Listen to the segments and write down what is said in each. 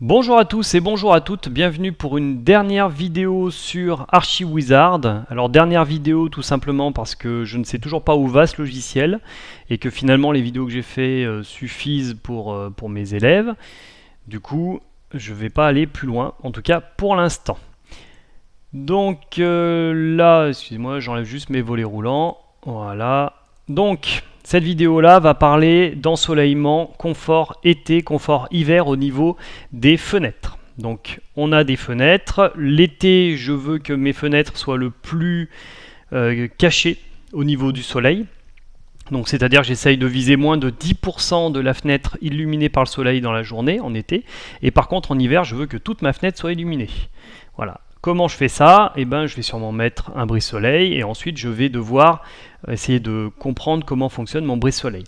Bonjour à tous et bonjour à toutes, bienvenue pour une dernière vidéo sur ArchiWizard. Alors dernière vidéo tout simplement parce que je ne sais toujours pas où va ce logiciel et que finalement les vidéos que j'ai fait suffisent pour mes élèves. Du coup, je ne vais pas aller plus loin, en tout cas pour l'instant. Donc là, excusez-moi, j'enlève juste mes volets roulants. Voilà. Donc, cette vidéo-là va parler d'ensoleillement, confort été, confort hiver au niveau des fenêtres. Donc, on a des fenêtres. L'été, je veux que mes fenêtres soient le plus cachées au niveau du soleil. Donc, c'est-à-dire que j'essaye de viser moins de 10% de la fenêtre illuminée par le soleil dans la journée, en été. Et par contre, en hiver, je veux que toute ma fenêtre soit illuminée. Voilà. Comment je fais ça? Eh ben, je vais sûrement mettre un brise-soleil et ensuite je vais devoir essayer de comprendre comment fonctionne mon brise-soleil.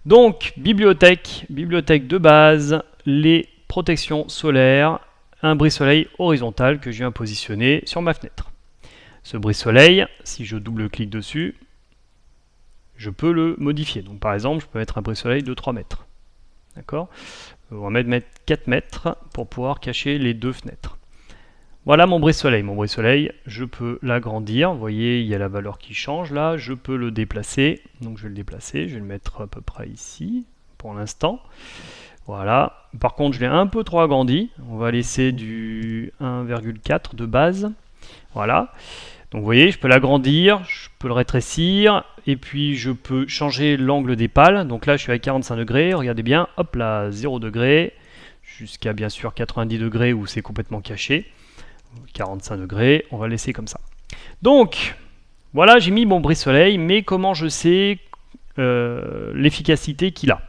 Donc, bibliothèque de base, les protections solaires, un brise-soleil horizontal que je viens positionner sur ma fenêtre. Ce brise-soleil, si je double-clique dessus, je peux le modifier. Donc, par exemple, je peux mettre un brise-soleil de 3 mètres. D'accord? On va mettre 4 mètres pour pouvoir cacher les deux fenêtres. Voilà mon brise-soleil. Mon brise-soleil, je peux l'agrandir. Vous voyez, il y a la valeur qui change là. Je peux le déplacer. Donc je vais le déplacer. Je vais le mettre à peu près ici pour l'instant. Voilà. Par contre, je l'ai un peu trop agrandi. On va laisser du 1,4 de base. Voilà. Donc vous voyez, je peux l'agrandir, je peux le rétrécir, et puis je peux changer l'angle des pales. Donc là, je suis à 45 degrés. Regardez bien, hop là, 0 degré, jusqu'à bien sûr 90 degrés où c'est complètement caché. 45 degrés, on va laisser comme ça. Donc, voilà, j'ai mis mon brise-soleil, mais comment je sais l'efficacité qu'il a?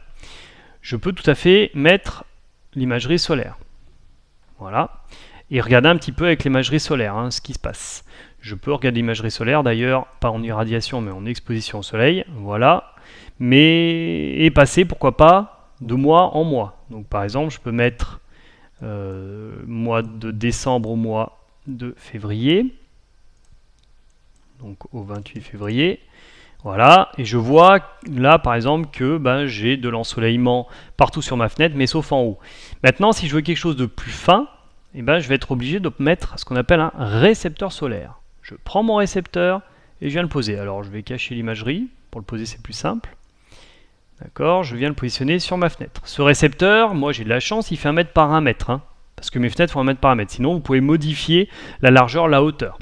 Je peux tout à fait mettre l'imagerie solaire. Voilà. Et regarder un petit peu avec l'imagerie solaire ce qui se passe. Je peux regarder l'imagerie solaire, d'ailleurs, pas en irradiation, mais en exposition au soleil. Voilà. Et passer, pourquoi pas, de mois en mois. Donc, par exemple, je peux mettre mois de décembre au mois de février, donc au 28 février, voilà, et je vois là par exemple que j'ai de l'ensoleillement partout sur ma fenêtre, mais sauf en haut. Maintenant, si je veux quelque chose de plus fin, je vais être obligé de mettre ce qu'on appelle un récepteur solaire. Je prends mon récepteur et je viens le poser. Alors je vais cacher l'imagerie, pour le poser c'est plus simple. D'accord, je viens le positionner sur ma fenêtre. Ce récepteur, moi j'ai de la chance, il fait 1 mètre par 1 mètre. Parce que mes fenêtres font 1 mètre par 1 mètre. Sinon, vous pouvez modifier la largeur, la hauteur.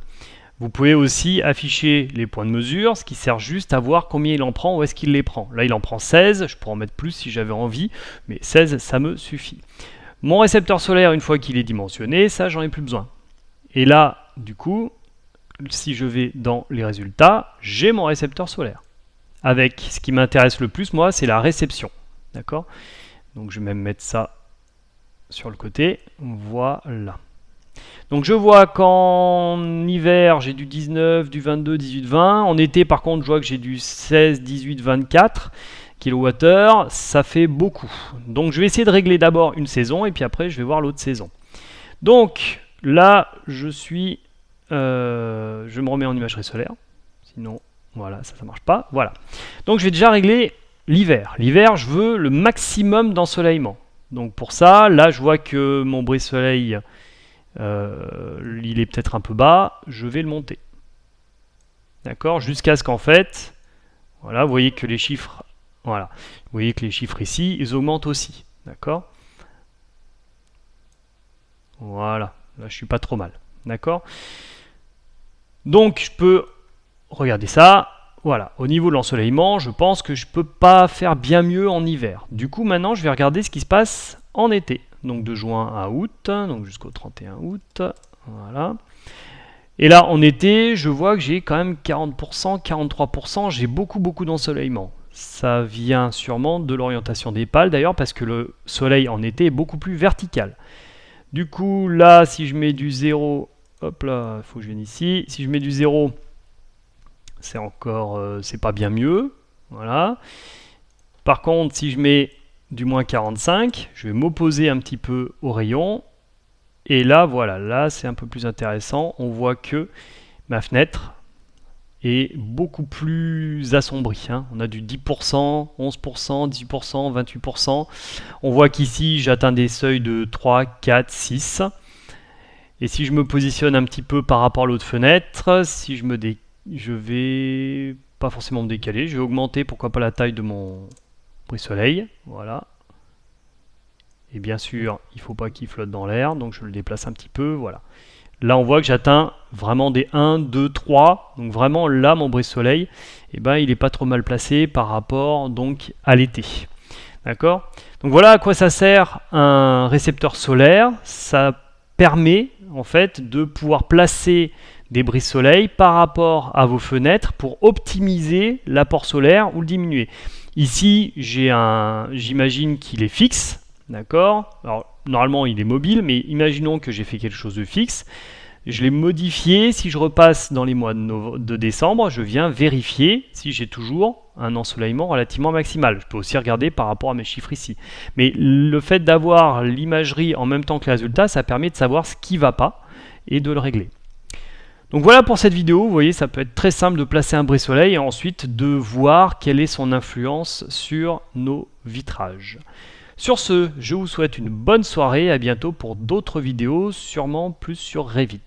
Vous pouvez aussi afficher les points de mesure, ce qui sert juste à voir combien il en prend, où est-ce qu'il les prend. Là, il en prend 16, je pourrais en mettre plus si j'avais envie, mais 16, ça me suffit. Mon récepteur solaire, une fois qu'il est dimensionné, ça, j'en ai plus besoin. Et là, du coup, si je vais dans les résultats, j'ai mon récepteur solaire. Avec ce qui m'intéresse le plus, moi, c'est la réception. D'accord? Donc, je vais même mettre ça sur le côté, voilà. Donc je vois qu'en hiver j'ai du 19, du 22, 18, 20. En été par contre je vois que j'ai du 16, 18, 24 kWh. Ça fait beaucoup. Donc je vais essayer de régler d'abord une saison et puis après je vais voir l'autre saison. Donc là je me remets en imagerie solaire. Sinon voilà, ça marche pas. Voilà. Donc je vais déjà régler l'hiver. L'hiver je veux le maximum d'ensoleillement. Donc pour ça, là je vois que mon brise-soleil il est peut-être un peu bas, je vais le monter. D'accord, jusqu'à ce qu'en fait, voilà, vous voyez que les chiffres, voilà, vous voyez que les chiffres ici, ils augmentent aussi. D'accord. Voilà, là je suis pas trop mal. D'accord. Donc je peux regarder ça. Voilà, au niveau de l'ensoleillement, je pense que je peux pas faire bien mieux en hiver. Du coup, maintenant, je vais regarder ce qui se passe en été. Donc de juin à août, donc jusqu'au 31 août. Voilà. Et là, en été, je vois que j'ai quand même 40%, 43%, j'ai beaucoup d'ensoleillement. Ça vient sûrement de l'orientation des pales, d'ailleurs, parce que le soleil en été est beaucoup plus vertical. Du coup, là, si je mets du 0, hop là, il faut que je vienne ici. Si je mets du 0, c'est encore, c'est pas bien mieux. Voilà. Par contre, si je mets du moins 45, je vais m'opposer un petit peu au rayon. Et là, voilà, là c'est un peu plus intéressant. On voit que ma fenêtre est beaucoup plus assombri, hein. On a du 10%, 11%, 18%, 28%. On voit qu'ici j'atteins des seuils de 3, 4, 6. Et si je me positionne un petit peu par rapport à l'autre fenêtre, si je vais pas forcément me décaler, je vais augmenter pourquoi pas la taille de mon brise-soleil, voilà. Et bien sûr, il ne faut pas qu'il flotte dans l'air, donc je le déplace un petit peu, voilà. Là, on voit que j'atteins vraiment des 1, 2, 3. Donc vraiment, là, mon brise-soleil, eh ben, il n'est pas trop mal placé par rapport donc à l'été. D'accord? Donc voilà à quoi ça sert un récepteur solaire. Ça permet en fait de pouvoir placer des brises-soleil par rapport à vos fenêtres pour optimiser l'apport solaire ou le diminuer. Ici, j'imagine qu'il est fixe. D'accord? Alors, normalement, il est mobile, mais imaginons que j'ai fait quelque chose de fixe. Je l'ai modifié. Si je repasse dans les mois de décembre, je viens vérifier si j'ai toujours un ensoleillement relativement maximal. Je peux aussi regarder par rapport à mes chiffres ici. Mais le fait d'avoir l'imagerie en même temps que les résultats, ça permet de savoir ce qui ne va pas et de le régler. Donc voilà pour cette vidéo. Vous voyez, ça peut être très simple de placer un brise-soleil et ensuite de voir quelle est son influence sur nos vitrages. Sur ce, je vous souhaite une bonne soirée, à bientôt pour d'autres vidéos, sûrement plus sur Revit.